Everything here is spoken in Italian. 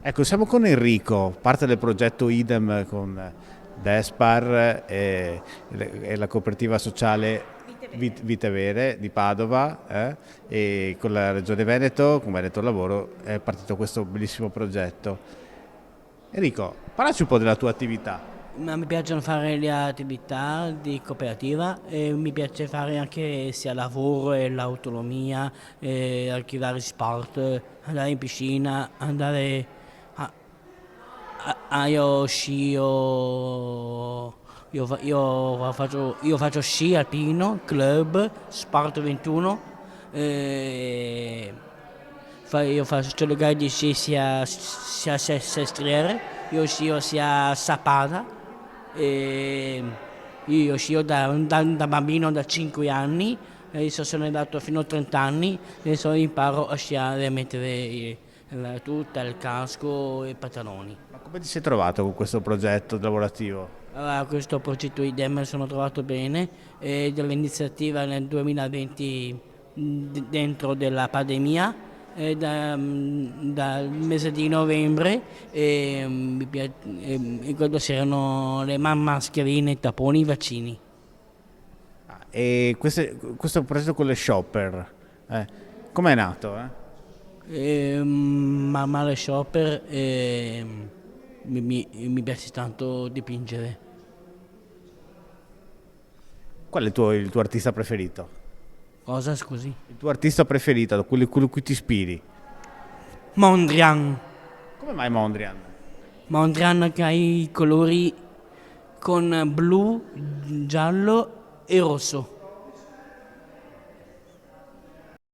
Ecco, siamo con Enrico, parte del progetto IDEM con Despar e la cooperativa sociale Vite Vere di Padova e con la Regione Veneto, con Veneto Lavoro, è partito questo bellissimo progetto. Enrico, parlaci un po' della tua attività. Ma mi piacciono fare le attività di cooperativa e mi piace fare anche sia lavoro e l'autonomia, archiviare sport, andare in piscina, andare a, io scio, io faccio sci alpino, club, Sport 21, eh, io faccio le gare di sci sia sestriere, io scio sia Sappada. E io scio da bambino da 5 anni, adesso sono andato fino a 30 anni, adesso imparo a sciare, a mettere la tuta, il casco e i pantaloni. Ma come ti sei trovato con questo progetto lavorativo? Allora, questo progetto IDEM sono trovato bene e dell'iniziativa nel 2020 dentro della pandemia dal mese di novembre e quello c'erano le mascherine, i tamponi, i vaccini. E questo progetto con le shopper, com'è nato? Ma le shopper mi piace tanto dipingere. Qual è il tuo artista preferito? Cosa, scusi? Il tuo artista preferito, quello cui ti ispiri? Mondrian. Come mai Mondrian? Mondrian che ha i colori con blu, giallo e rosso.